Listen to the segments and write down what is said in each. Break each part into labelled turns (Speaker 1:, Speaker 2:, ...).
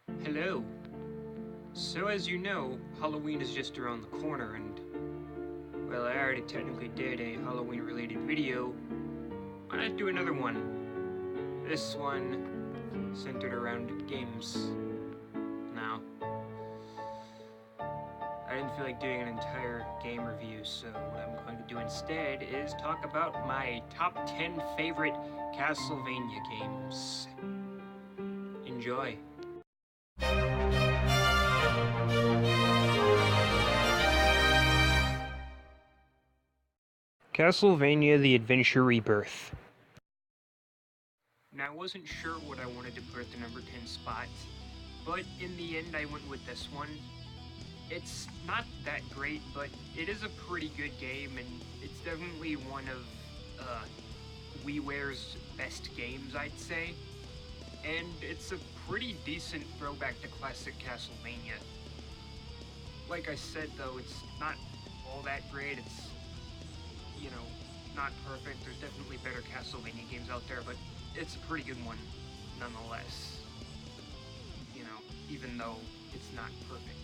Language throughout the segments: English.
Speaker 1: Hello. So as you know, Halloween is just around the corner and, well, I already technically did a Halloween related video. Why not do another one? This one centered around games. Now, I didn't feel like doing an entire game review, so what I'm going to do instead is talk about my top 10 favorite Castlevania games. Enjoy. Castlevania The Adventure Rebirth. Now, I wasn't sure what I wanted to put at the number 10 spot, but in the end I went with this one. It's not that great, but it is a pretty good game, and it's definitely one of WiiWare's best games, I'd say. And it's a pretty decent throwback to classic Castlevania. Like I said, though, it's not all that great. It's, not perfect. There's definitely better Castlevania games out there, but it's a pretty good one nonetheless. Even though it's not perfect.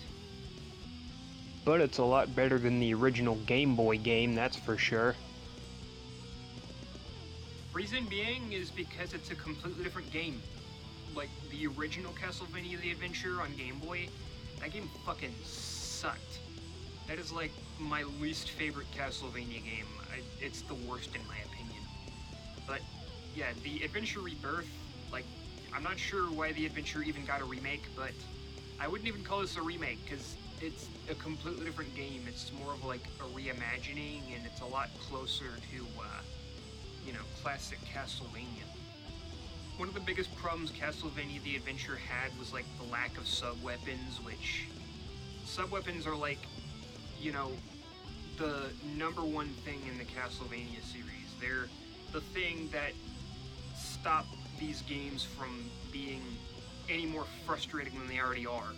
Speaker 1: But it's a lot better than the original Game Boy game, that's for sure. Reason being is because it's a completely different game. Like, the original Castlevania The Adventure on Game Boy, that game fucking sucked. That is like my least favorite Castlevania game. It's the worst in my opinion. But yeah, the Adventure Rebirth, I'm not sure why the Adventure even got a remake, but I wouldn't even call this a remake because it's a completely different game. It's more of like a reimagining, and it's a lot closer to, classic Castlevania. One of the biggest problems Castlevania The Adventure had was like the lack of sub-weapons, which sub-weapons are like, the number one thing in the Castlevania series. They're the thing that stop these games from being any more frustrating than they already are.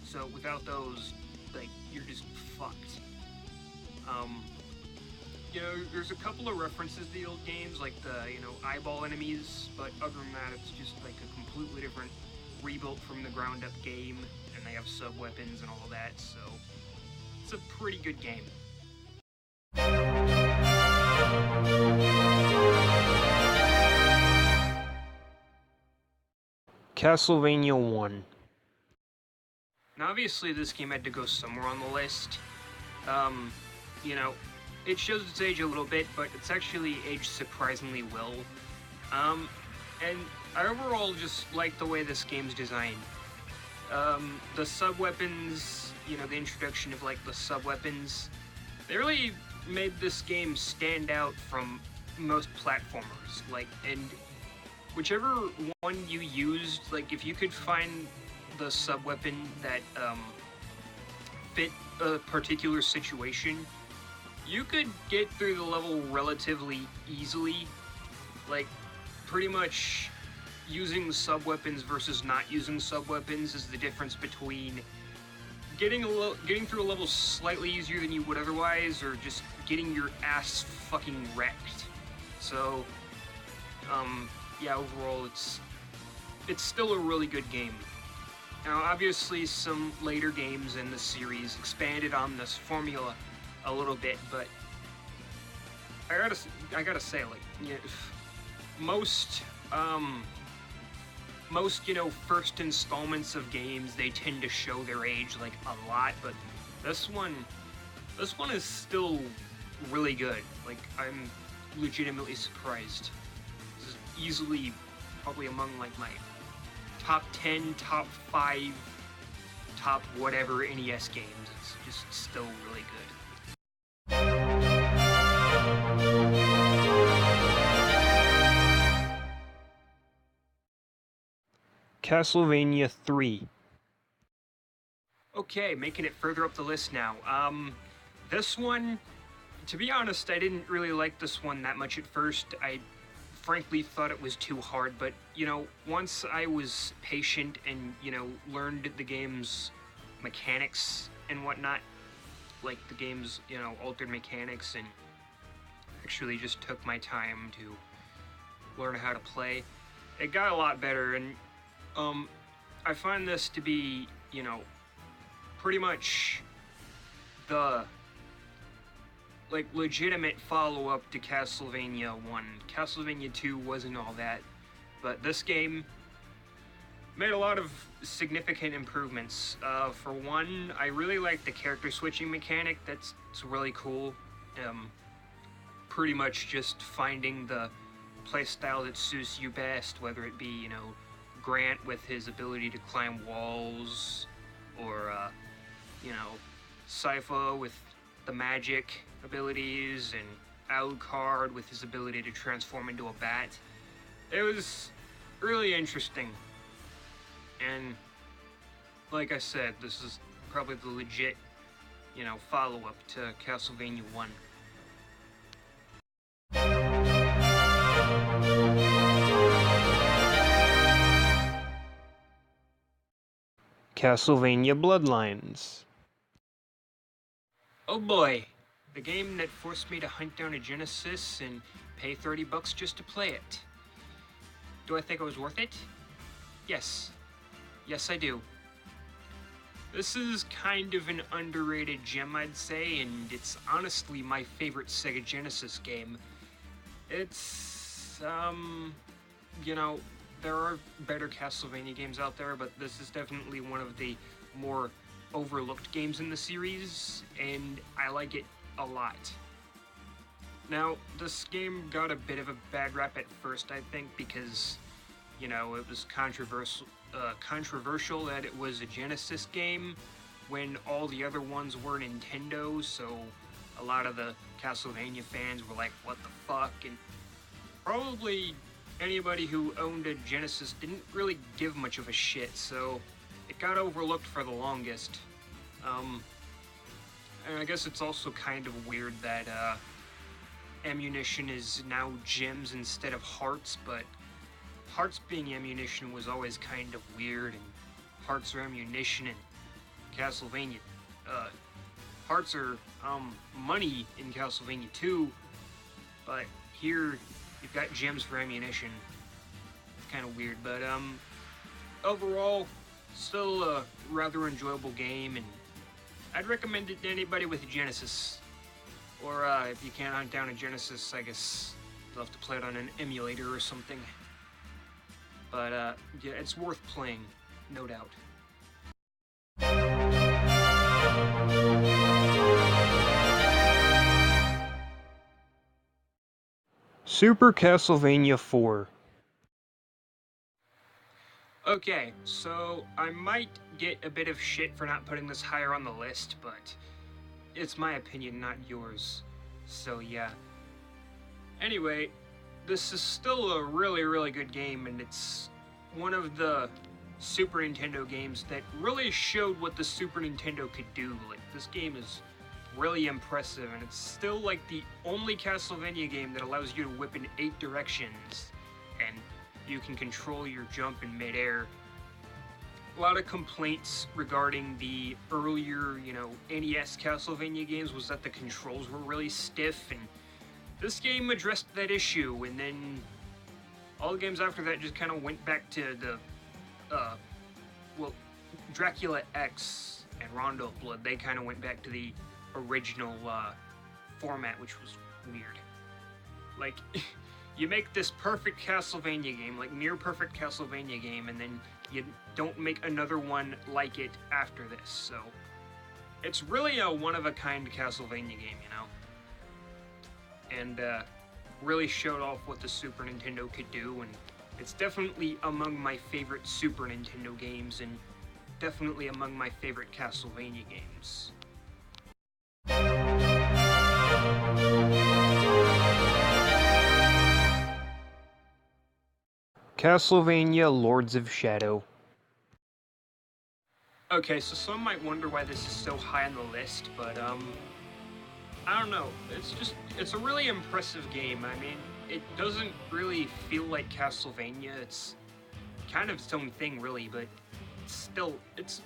Speaker 1: So without those, you're just fucked. There's a couple of references to the old games, like the, eyeball enemies, but other than that, it's just like a completely different rebuilt from the ground up game, and they have sub-weapons and all that, so it's a pretty good game. Castlevania I. Now obviously this game had to go somewhere on the list. It shows its age a little bit, but it's actually aged surprisingly well. And I overall just like the way this game's designed. The sub-weapons, the introduction of the sub-weapons, they really made this game stand out from most platformers. And whichever one you used, if you could find the sub-weapon that fit a particular situation, you could get through the level relatively easily. Pretty much using sub-weapons versus not using sub-weapons is the difference between getting through a level slightly easier than you would otherwise, or just getting your ass fucking wrecked. So, yeah, overall, it's still a really good game. Now, obviously, some later games in the series expanded on this formula a little bit, but I gotta say, most first installments of games, they tend to show their age a lot, but this one is still really good. I'm legitimately surprised. This is easily probably among my top 10, top 5, top whatever NES games. It's just still really good. Castlevania III. Okay, making it further up the list now. This one, to be honest, I didn't really like this one that much at first. I frankly thought it was too hard, but, once I was patient and, learned the game's mechanics and whatnot, the game's, altered mechanics, and actually just took my time to learn how to play, it got a lot better. And I find this to be, you know, pretty much the, like, legitimate follow-up to Castlevania I. Castlevania II wasn't all that, but this game made a lot of significant improvements. For one, I really like the character switching mechanic. It's really cool. Pretty much just finding the playstyle that suits you best, whether it be, you know, Grant with his ability to climb walls, or, you know, Sypha with the magic abilities, and Alucard with his ability to transform into a bat. It was really interesting. And like I said, this is probably the legit, you know, follow-up to Castlevania I. Castlevania Bloodlines. Oh boy, the game that forced me to hunt down a Genesis and pay $30 just to play it. Do I think it was worth it? Yes. Yes, I do. This is kind of an underrated gem, I'd say, and it's honestly my favorite Sega Genesis game. It's, you know, there are better Castlevania games out there, but this is definitely one of the more overlooked games in the series, and I like it a lot. Now, this game got a bit of a bad rap at first, I think, because, you know, it was controversial that it was a Genesis game when all the other ones were Nintendo, so a lot of the Castlevania fans were like, what the fuck? And probably anybody who owned a Genesis didn't really give much of a shit, so it got overlooked for the longest. And I guess it's also kind of weird that ammunition is now gems instead of hearts, but hearts being ammunition was always kind of weird, and hearts are ammunition in Castlevania. Hearts are money in Castlevania 2, but here you've got gems for ammunition. It's kind of weird, but overall, still a rather enjoyable game, and I'd recommend it to anybody with a Genesis. Or if you can't hunt down a Genesis, I guess you'll have to play it on an emulator or something. But yeah, it's worth playing, no doubt. Super Castlevania IV. Okay, so I might get a bit of shit for not putting this higher on the list, but it's my opinion, not yours. So yeah. Anyway, this is still a really, really good game, and it's one of the Super Nintendo games that really showed what the Super Nintendo could do. Like, this game is really impressive, and it's still like the only Castlevania game that allows you to whip in 8 directions, and you can control your jump in midair. A lot of complaints regarding the earlier, you know, NES Castlevania games was that the controls were really stiff, and this game addressed that issue, and then all the games after that just kind of went back to the, well, Dracula X and Rondo Blood, they kind of went back to the original format, which was weird. Like, you make this perfect Castlevania game, like near perfect Castlevania game, and then you don't make another one like it after this, so it's really a one-of-a-kind Castlevania game, you know? And really showed off what the Super Nintendo could do, and it's definitely among my favorite Super Nintendo games, and definitely among my favorite Castlevania games. Castlevania Lords of Shadow. Okay, so some might wonder why this is so high on the list, but I don't know, it's a really impressive game. I mean, it doesn't really feel like Castlevania, it's kind of its own thing really, but it's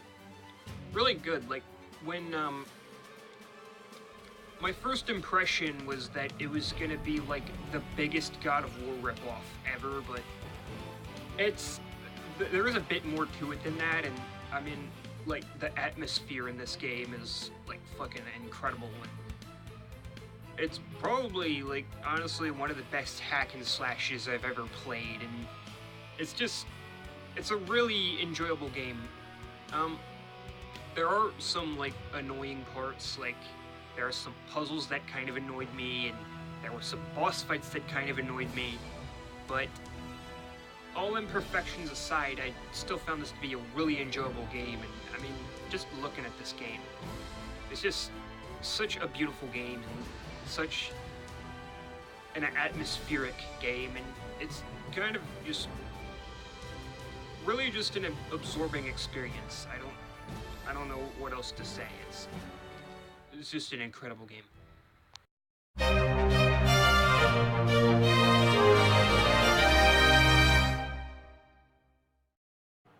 Speaker 1: really good. Like, when my first impression was that it was gonna be like the biggest God of War ripoff ever, but it's there is a bit more to it than that, and I mean, like, the atmosphere in this game is, like, fucking incredible. And it's probably, like, honestly one of the best hack and slashes I've ever played, and it's a really enjoyable game. There are some, like, annoying parts, like, there are some puzzles that kind of annoyed me, and there were some boss fights that kind of annoyed me, but all imperfections aside, I still found this to be a really enjoyable game, and I mean, just looking at this game, it's just such a beautiful game, and such an atmospheric game, and it's kind of just really just an absorbing experience. I don't know what else to say. It's just an incredible game.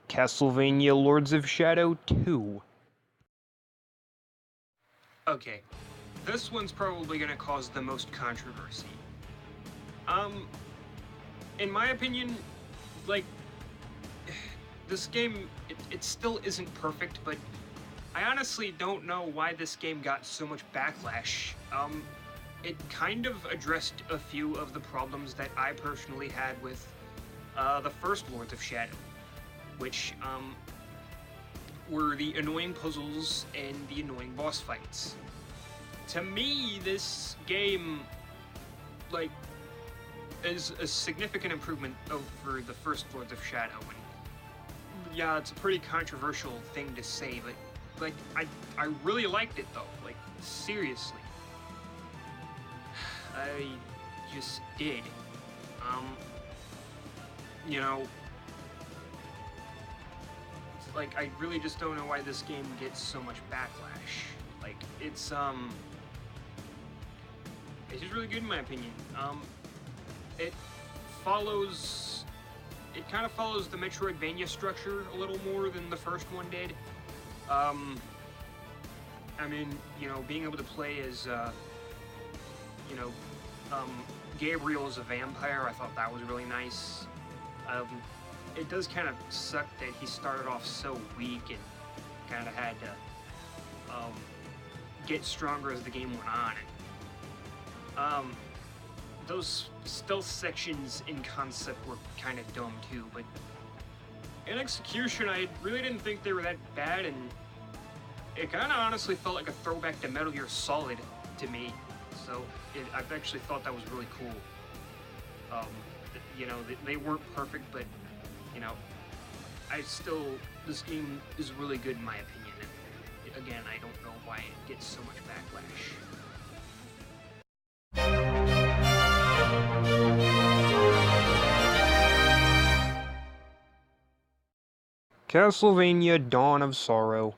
Speaker 1: Castlevania Lords of Shadow 2. Okay, this one's probably gonna cause the most controversy. In my opinion, like, this game, it still isn't perfect, but I honestly don't know why this game got so much backlash. It kind of addressed a few of the problems that I personally had with the first Lords of Shadow, which were the annoying puzzles and the annoying boss fights. To me, this game, like, is a significant improvement over the first Lords of Shadow. And yeah, it's a pretty controversial thing to say, but like, I really liked it though. Like, seriously, I just did. You know, like, I really just don't know why this game gets so much backlash. Like, it's just really good in my opinion. It kind of follows the Metroidvania structure a little more than the first one did. I mean, you know, being able to play as, you know, Gabriel as a vampire, I thought that was really nice. It does kind of suck that he started off so weak and kind of had to get stronger as the game went on. And, those stealth sections in concept were kind of dumb too, but in execution, I really didn't think they were that bad, and it kind of honestly felt like a throwback to Metal Gear Solid to me. So I've actually thought that was really cool. You know, they weren't perfect, but you know, this game is really good in my opinion. And again, I don't know why it gets so much backlash. Castlevania Dawn of Sorrow.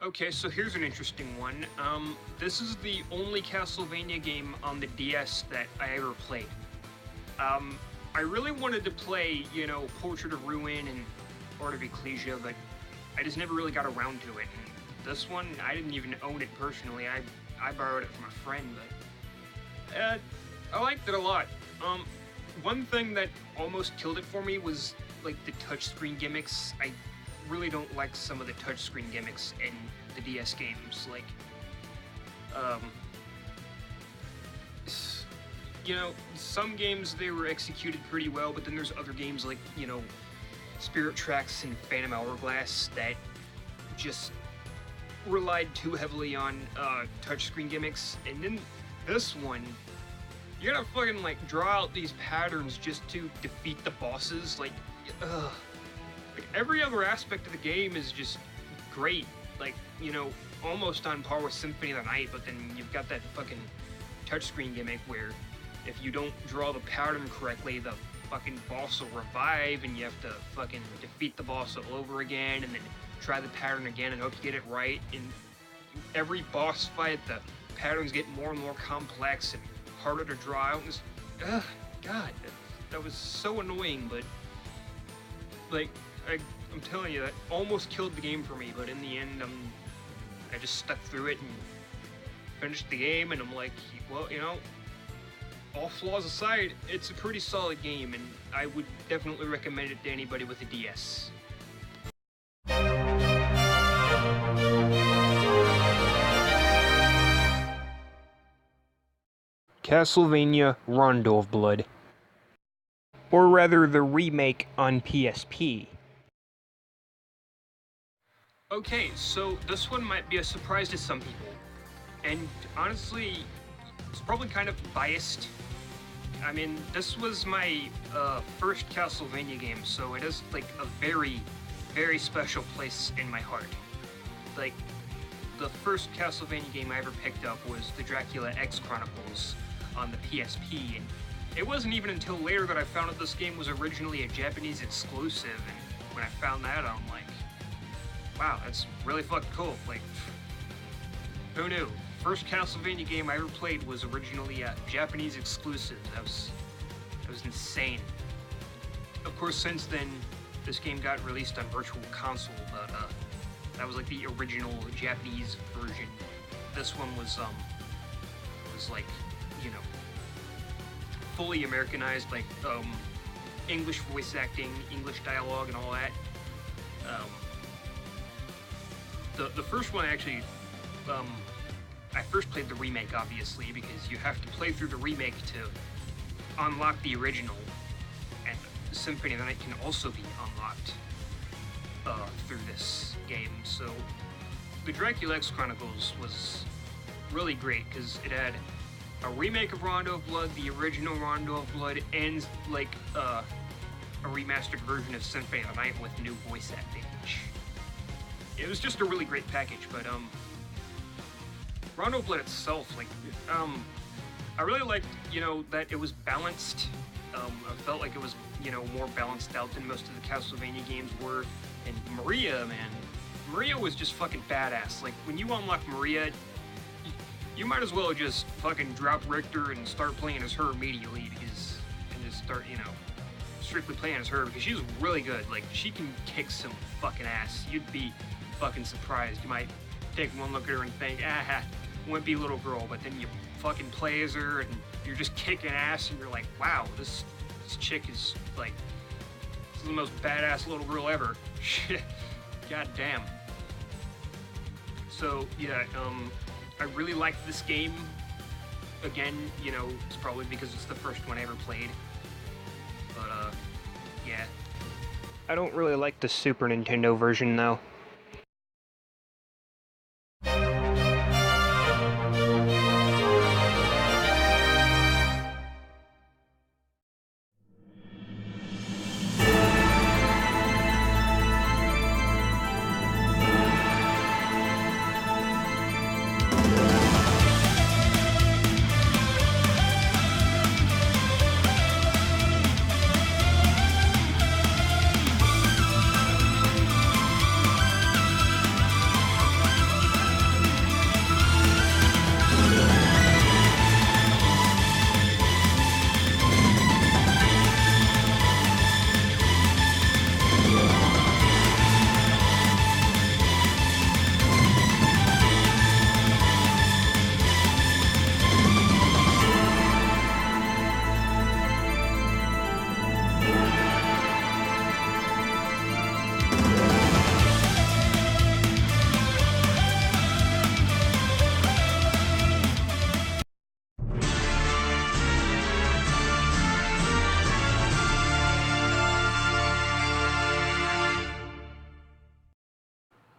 Speaker 1: Okay, so here's an interesting one. This is the only Castlevania game on the DS that I ever played. I really wanted to play, you know, Portrait of Ruin and Art of Ecclesia, but I just never really got around to it. And this one, I didn't even own it personally. I borrowed it from a friend, but I liked it a lot. One thing that almost killed it for me was, like, the touchscreen gimmicks. I really don't like some of the touchscreen gimmicks in the DS games. Like, you know, some games they were executed pretty well, but then there's other games like, you know, Spirit Tracks and Phantom Hourglass that just relied too heavily on touchscreen gimmicks. And then this one, you gotta fucking, like, draw out these patterns just to defeat the bosses. Like, ugh. Like, every other aspect of the game is just great. Like, you know, almost on par with Symphony of the Night, but then you've got that fucking touchscreen gimmick where if you don't draw the pattern correctly, the fucking boss will revive, and you have to fucking defeat the boss all over again, and then try the pattern again and hope you get it right. In every boss fight, the patterns get more and more complex and harder to draw out. And ugh, God, that was so annoying, but, like, I'm telling you, that almost killed the game for me, but in the end, I just stuck through it and finished the game, and I'm like, well, you know, all flaws aside, it's a pretty solid game, and I would definitely recommend it to anybody with a DS. Castlevania Rondo of Blood. Or rather, the remake on PSP. Okay, so this one might be a surprise to some people. And honestly, it's probably kind of biased. I mean, this was my first Castlevania game, so it is like a very, very special place in my heart. Like, the first Castlevania game I ever picked up was the Dracula X Chronicles on the PSP, and it wasn't even until later that I found out this game was originally a Japanese exclusive, and when I found that out, I'm like, wow, that's really fucking cool. Like, who knew? First Castlevania game I ever played was originally a Japanese exclusive. That was insane. Of course, since then, this game got released on Virtual Console, but that was like the original Japanese version. This one was like, you know, fully Americanized, like English voice acting, English dialogue, and all that. The first one actually, I first played the remake, obviously, because you have to play through the remake to unlock the original, and Symphony of the Night can also be unlocked through this game. So the Dracula X Chronicles was really great because it had a remake of Rondo of Blood, the original Rondo of Blood, and like a remastered version of Symphony of the Night with new voice acting. It was just a really great package, but Rondo of Blood itself, like, I really liked, you know, that it was balanced. I felt like it was, you know, more balanced out than most of the Castlevania games were. And Maria, man, Maria was just fucking badass. Like, when you unlock Maria, you might as well just fucking drop Richter and start playing as her immediately, because, and just start, you know, strictly playing as her, because she's really good. Like, she can kick some fucking ass. You'd be fucking surprised. You might take one look at her and think, wimpy little girl, but then you fucking play as her and you're just kicking ass and you're like, wow, this chick is like, this is the most badass little girl ever. Shit. God damn. So yeah, I really liked this game. Again, you know, it's probably because it's the first one I ever played. But yeah. I don't really like the Super Nintendo version though.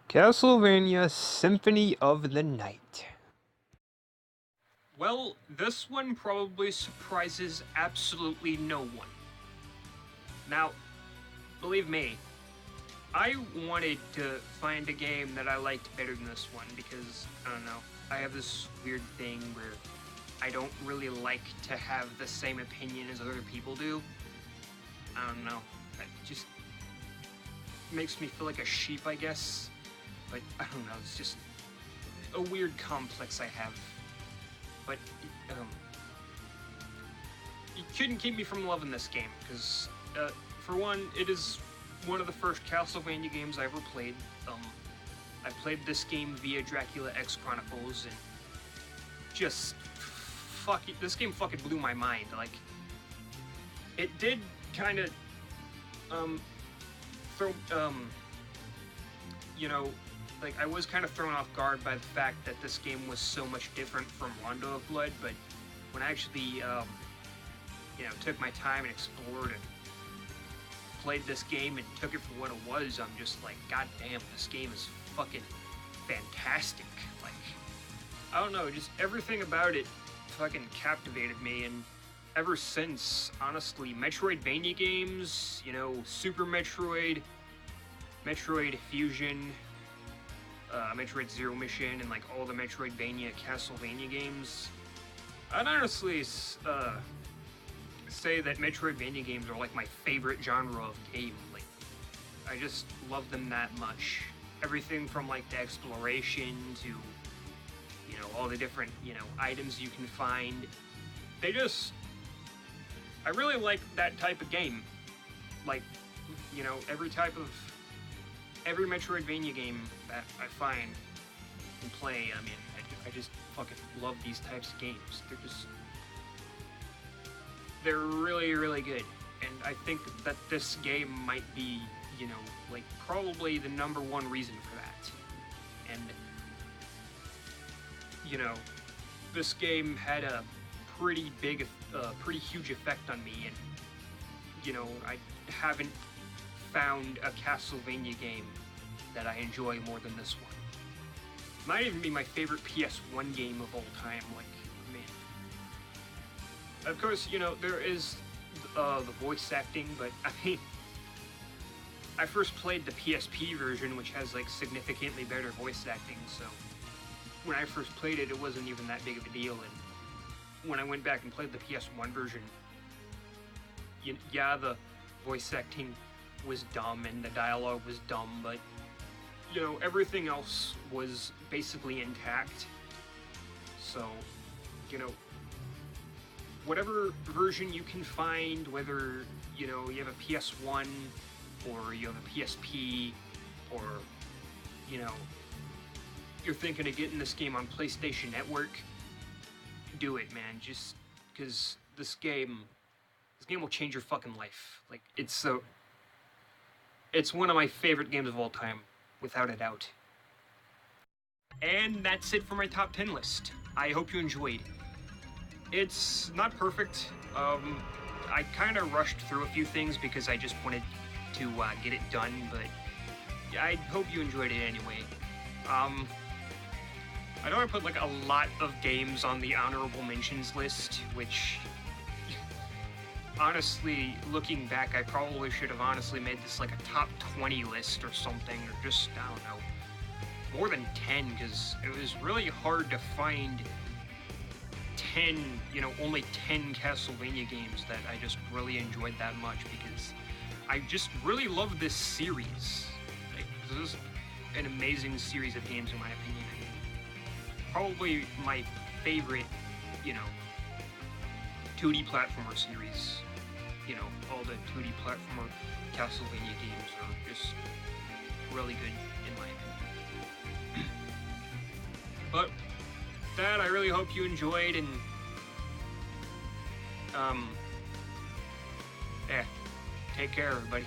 Speaker 1: Castlevania Symphony of the Night. Well, this one probably surprises absolutely no one. Now, believe me, I wanted to find a game that I liked better than this one because, I don't know, I have this weird thing where I don't really like to have the same opinion as other people do. I don't know, it just makes me feel like a sheep, I guess. But I don't know, it's just a weird complex I have. But you couldn't keep me from loving this game, because for one, it is one of the first Castlevania games I ever played. I played this game via Dracula X Chronicles, and just this game fucking blew my mind. Like, it did kind of, you know, like, I was kind of thrown off guard by the fact that this game was so much different from Rondo of Blood, but when I actually, you know, took my time and explored and played this game and took it for what it was, I'm just like, god damn, this game is fucking fantastic. Like, I don't know, just everything about it fucking captivated me, and ever since, honestly, Metroidvania games, you know, Super Metroid, Metroid Fusion, Metroid Zero Mission, and like all the Metroidvania Castlevania games, I'd honestly say that Metroidvania games are like my favorite genre of game. Like, I just love them that much. Everything from like the exploration to, you know, all the different, you know, items you can find. I really like that type of game. Like, you know, every Metroidvania game that I find and play, I mean, I just fucking love these types of games. They're really, really good. And I think that this game might be, you know, like, probably the #1 reason for that. And, you know, this game had a pretty huge effect on me, and, you know, I haven't found a Castlevania game that I enjoy more than this one. Might even be my favorite PS1 game of all time. Like, man. Of course, you know, there is the voice acting, but I mean, I first played the PSP version, which has like significantly better voice acting, so when I first played it, it wasn't even that big of a deal, and when I went back and played the PS1 version, yeah, the voice acting was dumb and the dialogue was dumb, but, you know, everything else was basically intact. So, you know, whatever version you can find, whether, you know, you have a PS1 or you have a PSP, or, you know, you're thinking of getting this game on PlayStation Network, do it, man. Just because this game will change your fucking life. Like, it's one of my favorite games of all time, without a doubt. And that's it for my top 10 list. I hope you enjoyed. It's not perfect. I kind of rushed through a few things because I just wanted to get it done, but I hope you enjoyed it anyway. I know I put like a lot of games on the honorable mentions list, which, honestly, looking back, I probably should have honestly made this like a top 20 list or something, or just, I don't know, more than 10, because it was really hard to find 10, you know, only 10 Castlevania games that I just really enjoyed that much, because I just really love this series. Like, this is an amazing series of games in my opinion. Probably my favorite, you know, 2D platformer series. You know, all the 2D platformer Castlevania games are just really good in my opinion. But that, I really hope you enjoyed, and yeah, take care, everybody.